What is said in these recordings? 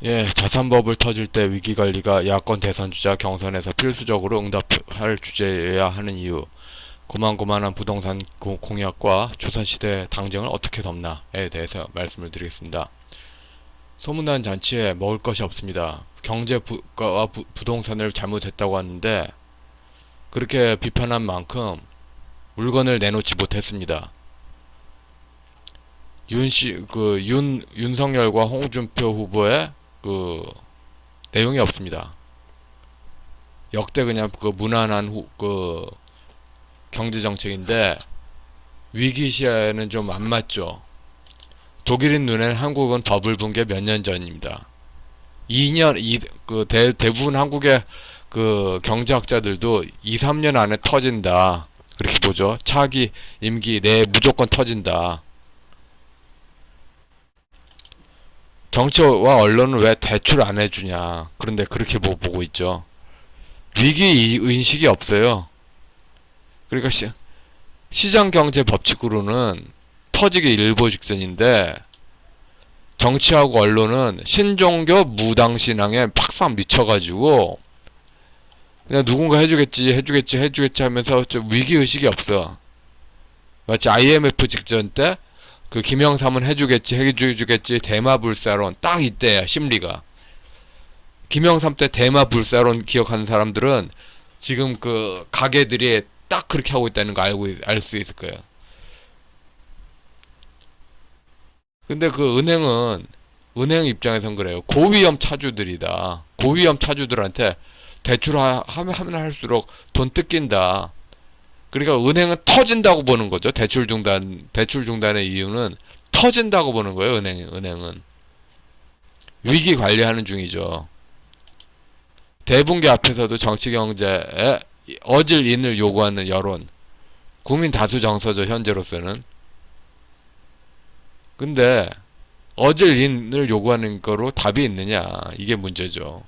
예, 자산법을 터질 때 위기관리가 야권 대선주자 경선에서 필수적으로 응답할 주제여야 하는 이유, 고만고만한 부동산 공약과 조선시대 당정을 어떻게 덮나에 대해서 말씀을 드리겠습니다. 소문난 잔치에 먹을 것이 없습니다. 경제와 부동산을 잘못했다고 하는데 그렇게 비판한 만큼 물건을 내놓지 못했습니다. 윤석열과 홍준표 후보의 내용이 없습니다. 역대 그냥 무난한 경제 정책인데 위기 시에는 좀 안 맞죠. 독일인 눈에는 한국은 버블 분 게 몇 년 전입니다. 2년 대부분 한국의 경제학자들도 2, 3년 안에 터진다. 그렇게 보죠. 차기 임기 내에 무조건 터진다. 정치와 언론은 왜 대출 안 해주냐. 그런데 그렇게 보고 있죠. 위기 의식이 없어요. 그러니까 시장 경제 법칙으로는 터지기 일보 직전인데 정치하고 언론은 신종교 무당신앙에 팍팍 미쳐가지고 그냥 누군가 해주겠지 하면서 좀 위기의식이 없어. 마치 IMF 직전 때 김영삼은 해주겠지 대마불사론 딱 이때야 심리가. 김영삼 때 대마불사론 기억하는 사람들은 지금 가게들이 딱 그렇게 하고 있다는 거 알 수 있을 거예요. 근데 은행 입장에선 그래요. 고위험 차주들이다. 고위험 차주들한테 대출하면 할수록 돈 뜯긴다. 그러니까 은행은 터진다고 보는 거죠. 대출 중단의 이유는 터진다고 보는 거예요. 은행은 위기 관리하는 중이죠. 대분기 앞에서도 정치 경제에 어질 인을 요구하는 여론, 국민 다수 정서죠. 현재로서는. 근데 어질 인을 요구하는 거로 답이 있느냐, 이게 문제죠.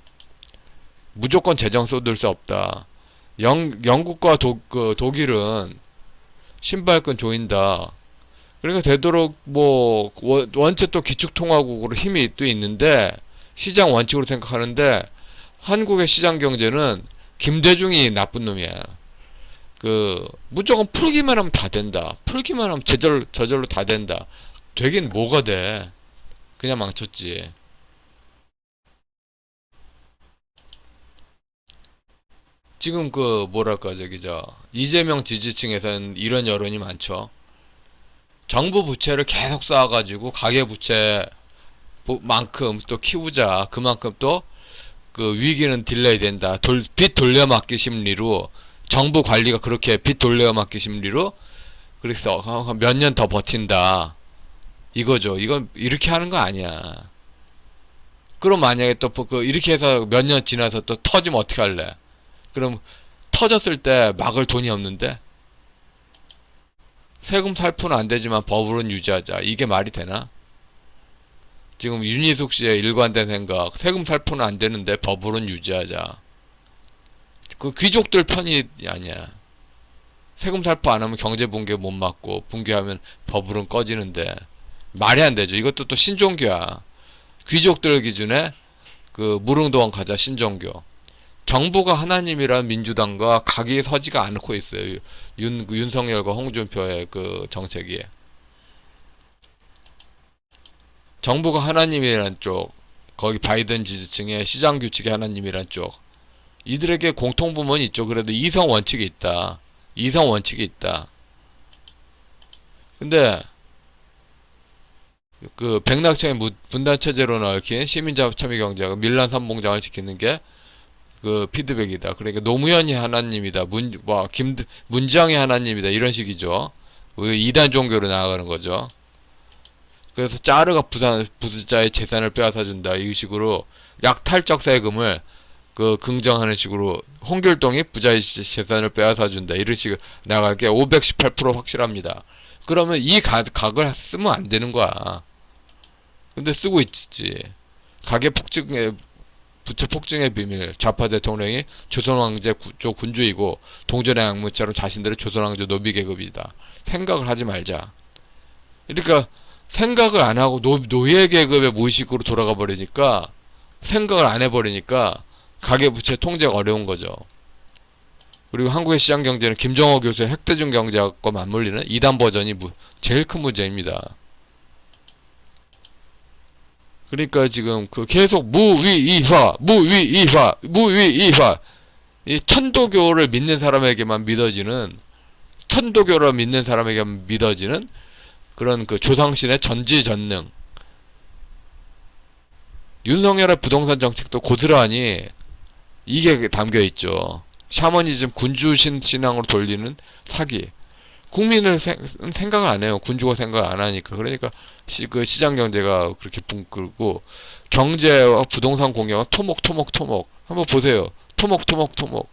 무조건 재정 쏟을 수 없다. 영국과 독일은 신발끈 조인다. 그러니까 되도록 원체 또 기축통화국으로 힘이 또 있는데 시장 원칙으로 생각하는데 한국의 시장 경제는 김대중이 나쁜 놈이야. 무조건 풀기만 하면 다 된다. 풀기만 하면 저절로 다 된다. 되긴 뭐가 돼. 그냥 망쳤지. 지금 뭐랄까 이재명 지지층에서는 이런 여론이 많죠. 정부 부채를 계속 쌓아가지고 가계 부채만큼 또 키우자. 그만큼 또 위기는 딜레이 된다. 빚 돌려막기 심리로 정부 관리가 그렇게 빚 돌려막기 심리로 그래서 몇 년 더 버틴다. 이거죠. 이건 이렇게 하는 거 아니야. 그럼 만약에 또 이렇게 해서 몇 년 지나서 또 터지면 어떻게 할래? 그럼 터졌을 때 막을 돈이 없는데 세금 살포는 안 되지만 법으로는 유지하자. 이게 말이 되나? 지금 윤희숙 씨의 일관된 생각, 세금 살포는 안 되는데 법으로는 유지하자. 귀족들 편이 아니야. 세금 살포 안 하면 경제 붕괴 못 막고 붕괴하면 법으로는 꺼지는데 말이 안 되죠. 이것도 또 신종교야. 귀족들 기준에 무릉도원 가자 신종교. 정부가 하나님이란 민주당과 각이 서지가 않고 있어요. 윤석열과 홍준표의 정책이. 정부가 하나님이란 쪽, 거기 바이든 지지층의 시장 규칙의 하나님이란 쪽. 이들에게 공통부문이 있죠. 그래도 이성 원칙이 있다. 이성 원칙이 있다. 근데 백낙천의 분단 체제로 얽힌 시민자 참여 경제가 밀란 선봉장을 지키는 게 피드백이다. 그러니까 노무현이 하나님이다. 문장이 하나님이다. 이런 식이죠. 이단 종교로 나아가는 거죠. 그래서 짜르가 부자의 재산을 빼앗아 준다. 이 식으로 약탈적 세금을 긍정하는 식으로 홍길동이 부자의 재산을 빼앗아 준다. 이런 식으로 나갈 게 518% 확실합니다. 그러면 이 각을 쓰면 안 되는 거야. 근데 쓰고 있지. 가계 폭증의 부채 폭증의 비밀. 좌파 대통령이 조선왕제 쪽 군주이고 동전의 악무처럼 자신들의 조선왕조 노비 계급이다. 생각을 하지 말자. 그러니까 생각을 안 하고 노예 계급의 무의식으로 돌아가 버리니까 생각을 안 해버리니까 가계부채 통제가 어려운 거죠. 그리고 한국의 시장 경제는 김정호 교수의 핵대중 경제학과 맞물리는 2단 버전이 제일 큰 문제입니다. 그러니까 지금 그 계속 무위이화, 무위이화, 무위이화, 이 천도교를 믿는 사람에게만 믿어지는, 천도교를 믿는 사람에게만 믿어지는 그런 그 조상신의 전지전능. 윤석열의 부동산 정책도 고스란히 이게 담겨 있죠. 샤머니즘 군주신 신앙으로 돌리는 사기. 국민을 생각을 안 해요. 군주가 생각을 안 하니까. 그러니까 그 시장 경제가 그렇게 붕 끓고 경제와 부동산 공격은 토목. 한번 보세요. 토목.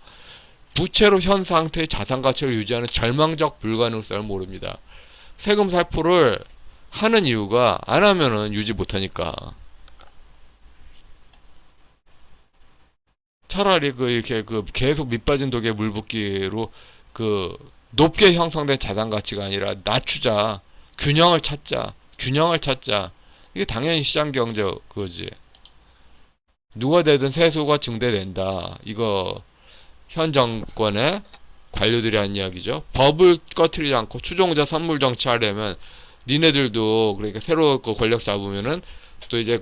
부채로 현 상태의 자산 가치를 유지하는 절망적 불가능성을 모릅니다. 세금 살포를 하는 이유가 안 하면은 유지 못하니까. 차라리 이렇게 계속 밑빠진 독에 물 붓기로 높게 형성된 자산 가치가 아니라 낮추자. 균형을 찾자. 이게 당연히 시장 경제 그거지. 누가 되든 세수가 증대된다. 이거 현 정권의 관료들이 한 이야기죠. 법을 꺼트리지 않고 추종자 선물 정치하려면 니네들도 그러니까 새로 권력 잡으면은 또 이제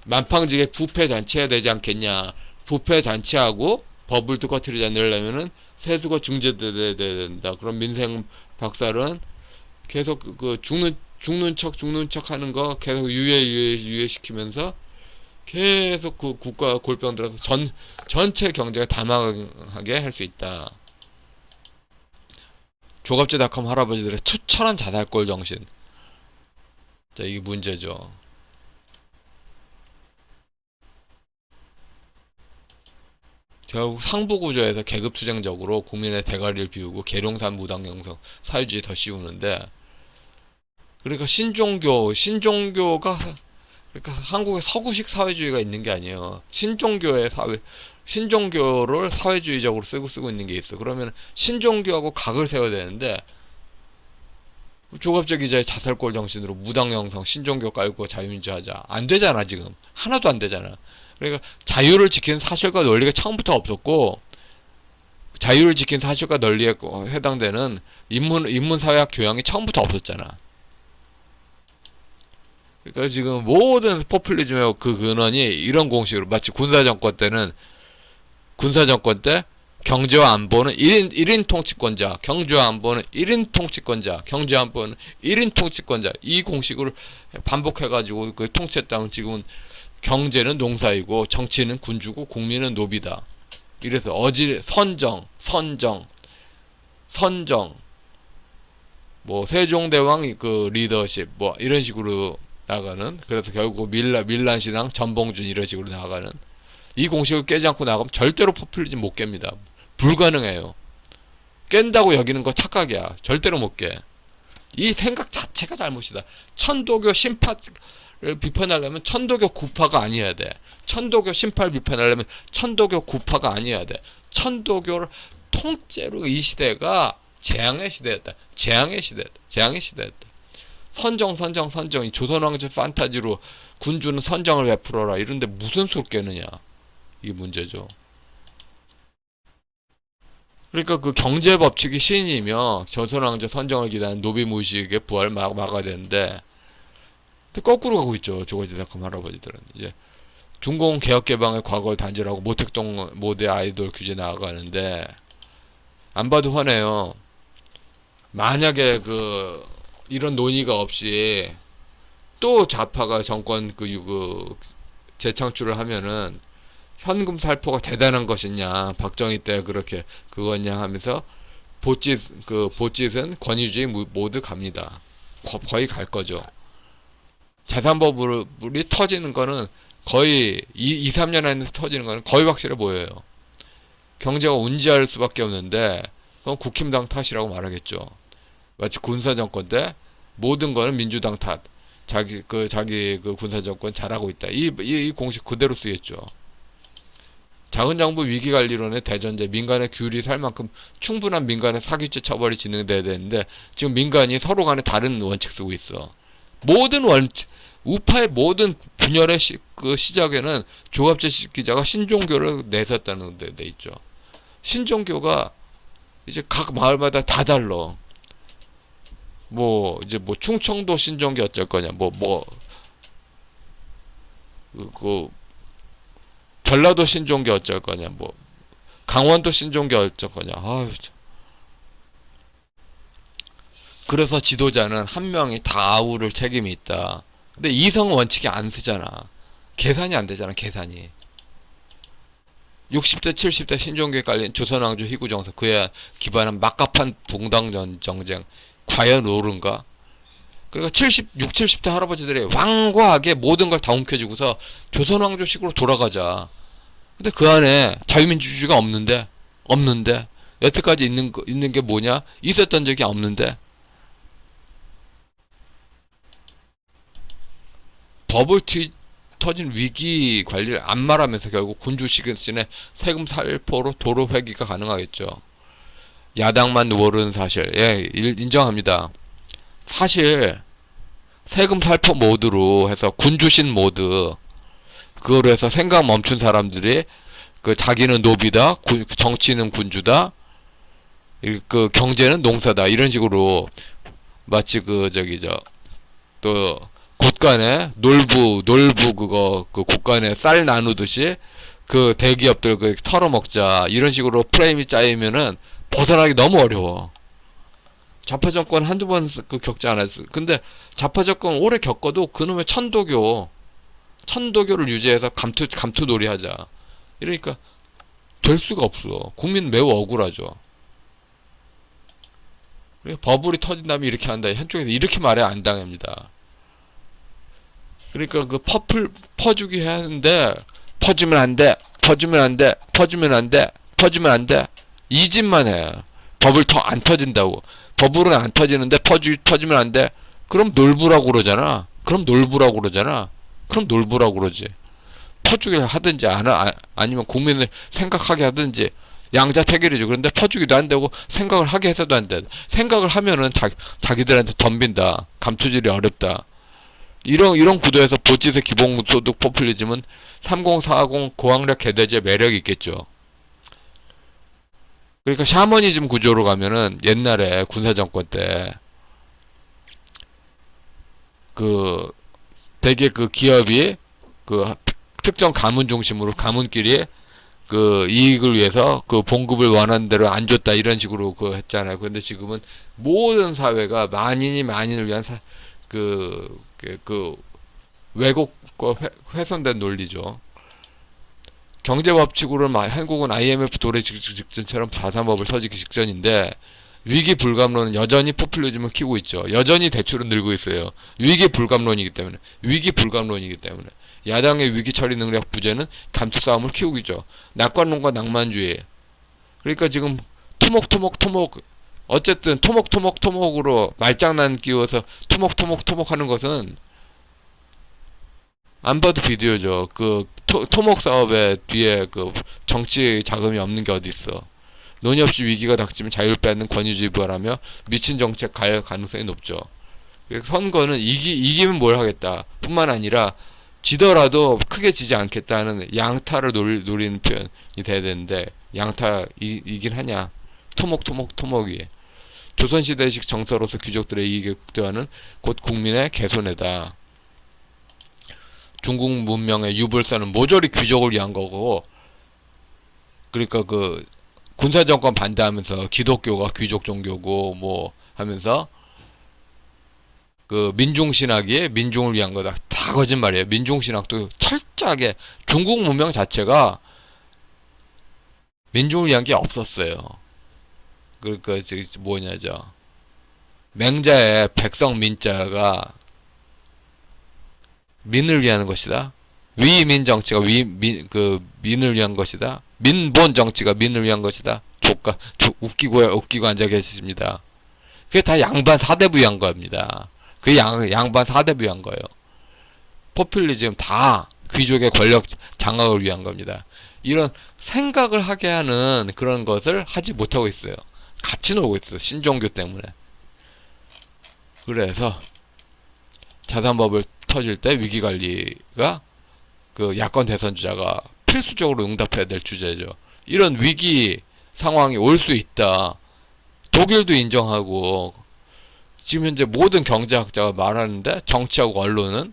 만팡지게 부패 잔치해야 되지 않겠냐. 부패 잔치하고 법을 또 꺼트리지 않으려면은 세수가 중재돼야 된다. 그럼 민생 박살은 계속 죽는 척 하는 거 계속 유예시키면서 계속 국가 골병 들어서 전체 경제가 다 망하게 할 수 있다. 조갑제닷컴 할아버지들의 투철한 자살골 정신. 자, 이게 문제죠. 결국 상부구조에서 계급투쟁적으로 국민의 대가리를 비우고 계룡산 무당 영성 사회주의 더 씌우는데, 그러니까 신종교가 그러니까 한국에 서구식 사회주의가 있는 게 아니에요. 신종교를 사회주의적으로 쓰고 있는 게 있어. 그러면 신종교하고 각을 세워야 되는데 조갑재 기자의 자살골 정신으로 무당 영성 신종교 깔고 자유민주하자 안 되잖아. 지금 하나도 안 되잖아. 그러니까 자유를 지키는 사실과 논리가 처음부터 없었고, 자유를 지키는 사실과 논리에 해당되는 인문사회학 교양이 처음부터 없었잖아. 그러니까 지금 모든 포퓰리즘의 근원이 이런 공식으로, 마치 군사정권 때 경제와 안보는 1인 통치권자, 경제와 안보는 1인 통치권자, 경제와 안보는 1인 통치권자, 이 공식을 반복해가지고 통치했다면 지금은 경제는 농사이고 정치는 군주고 국민은 노비다. 이래서 선정 뭐 세종대왕 리더십 뭐 이런 식으로 나가는, 그래서 결국 밀란신앙 전봉준 이런 식으로 나가는, 이 공식을 깨지 않고 나가면 절대로 포퓰리즘 못 깹니다. 불가능해요. 깬다고 여기는 거 착각이야. 절대로 못 깨. 이 생각 자체가 잘못이다. 천도교 신파를 비판하려면 천도교 구파가 아니어야 돼. 천도교 신파를 비판하려면 천도교 구파가 아니어야 돼. 천도교를 통째로 이 시대가 재앙의 시대였다. 선정 이 조선왕조 판타지로 군주는 선정을 베풀어라 이런데 무슨 수를 깨느냐, 이게 문제죠. 그러니까 경제 법칙이 신이며 조선왕조 선정을 기다리는 노비 무식의 부활을 막아야 되는데 거꾸로 가고 있죠. 조가지닷컴 할아버지들은 이제 중공 개혁 개방의 과거를 단절하고 모택동 모대 아이돌 규제 나아가는데, 안 봐도 화내요. 만약에 이런 논의가 없이 또 좌파가 정권 재창출을 하면은 현금 살포가 대단한 것이냐, 박정희 때 그렇게 그거냐 하면서 보짓은 권위주의 모두 갑니다. 거의 갈 거죠. 재산버블이 터지는 거는 거의 2-3년 안에 터지는 거는 거의 확실해 보여요. 경제가 운지할 수밖에 없는데 그건 국힘당 탓이라고 말하겠죠. 마치 군사정권 때 모든 거는 민주당 탓. 자기 군사정권 잘하고 있다. 이 공식 그대로 쓰겠죠. 작은 정부 위기관리론의 대전제, 민간의 규율이 살 만큼 충분한 민간의 사기죄 처벌이 진행돼야 되는데 지금 민간이 서로 간에 다른 원칙 쓰고 있어. 우파의 모든 분열의 그 시작에는 조갑재 기자가 신종교를 내세웠다는 데 돼 있죠. 신종교가 이제 각 마을마다 다 달라. 뭐 이제 뭐 충청도 신종교 어쩔 거냐, 그 전라도 신종교 어쩔 거냐, 뭐 강원도 신종교 어쩔 거냐. 아유, 그래서 지도자는 한 명이 다 아우를 책임이 있다. 근데 이성 원칙이 안 쓰잖아. 계산이 안 되잖아, 계산이. 60대 70대 신종교에 깔린 조선왕조 희구정서, 그에 기반한 막갑한 봉당 정쟁 과연 옳은가? 그러니까 70대 할아버지들이 완고하게 모든 걸 다 움켜쥐고서 조선왕조식으로 돌아가자. 근데 그 안에 자유민주주의가 없는데 여태까지 있는 게 뭐냐? 있었던 적이 없는데. 버블 터진 위기 관리를 안 말하면서 결국 군주 시근신의 세금 살포로 도로 회귀가 가능하겠죠. 야당만 모르는 사실, 예, 인정합니다. 사실 세금 살포 모드로 해서 군주신 모드, 그거로 해서 생각 멈춘 사람들이 그 자기는 노비다, 정치는 군주다, 그 경제는 농사다, 이런 식으로 마치 또 곳간에 놀부 그거 그 곳간에 쌀 나누듯이 그 대기업들 그 털어먹자, 이런 식으로 프레임이 짜이면은 벗어나기 너무 어려워. 좌파 정권 한두 번 그 겪지 않았어. 근데 좌파 정권 오래 겪어도 그놈의 천도교를 유지해서 감투놀이 하자. 이러니까 될 수가 없어. 국민 매우 억울하죠. 버블이 터진 다음에 이렇게 한다. 한쪽에서 이렇게 말해 안 당합니다. 그러니까 그 퍼주기 하는데 퍼주면 안 돼. 이 짓만 해. 버블 안 터진다고. 버블은 안 터지는데 퍼주면 안 돼. 그럼 놀부라고 그러잖아. 그럼 놀부라고 그러지. 퍼주기를 하든지 아니면 국민을 생각하게 하든지 양자택일이죠. 그런데 퍼주기도 안 되고 생각을 하게 해서도 안 돼. 생각을 하면은 자기들한테 덤빈다. 감투질이 어렵다. 이런 구도에서 보치세 기본소득 포퓰리즘은 3040 고학력 개돼지의 매력이 있겠죠. 그러니까 샤머니즘 구조로 가면은 옛날에 군사정권 때 그 대개 그 기업이 그 특정 가문 중심으로 가문끼리 그 이익을 위해서 그 봉급을 원하는 대로 안 줬다, 이런 식으로 그 했잖아요. 근데 지금은 모든 사회가 만인을 위한 왜곡과 훼손된 논리죠. 경제법칙으로는 한국은 IMF 도래 직전처럼 자산법을 서지기 직전인데 위기 불감론은 여전히 포퓰리즘을 키우고 있죠. 여전히 대출은 늘고 있어요. 위기 불감론이기 때문에. 야당의 위기 처리 능력 부재는 감투 싸움을 키우고 있죠. 낙관론과 낭만주의. 그러니까 지금 토목 어쨌든 토목으로 말장난 끼워서 토목 하는 것은 안 봐도 비디오죠. 그 토목 사업에 뒤에 그 정치 자금이 없는 게 어디 있어. 논의 없이 위기가 닥치면 자유를 빼앗는 권위주의 부활하며 미친 정책 갈 가능성이 높죠. 선거는 이기면 뭘 하겠다 뿐만 아니라 지더라도 크게 지지 않겠다는 양타를 노리는 표현이 돼야 되는데, 양타 이긴 하냐. 토목이 조선시대식 정서로서 귀족들의 이익을 극대화는 곧 국민의 개손해다. 중국 문명의 유불사는 모조리 귀족을 위한 거고, 그러니까 그 군사정권 반대하면서 기독교가 귀족 종교고 뭐 하면서 그 민중신학이 민중을 위한 거다. 다 거짓말이에요. 민중신학도 철저하게 중국 문명 자체가 민중을 위한 게 없었어요. 그러니까 맹자의 백성 민자가 민을 위한 것이다. 위민 정치가 민을 위한 것이다. 민본 정치가 민을 위한 것이다. 웃기고 앉아 계십니다. 그게 다 양반 사대부 위한 겁니다. 그 양반 사대부 위한 거예요. 포퓰리즘 다 귀족의 권력 장악을 위한 겁니다. 이런 생각을 하게 하는 그런 것을 하지 못하고 있어요. 같이 놀고 있어요. 신종교 때문에. 그래서 자산법을 터질 때 위기관리가 그 야권 대선 주자가 필수적으로 응답해야 될 주제죠. 이런 위기 상황이 올 수 있다. 독일도 인정하고 지금 현재 모든 경제학자가 말하는데 정치하고 언론은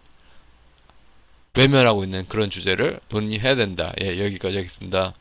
외면하고 있는 그런 주제를 논의해야 된다. 예, 여기까지 하겠습니다.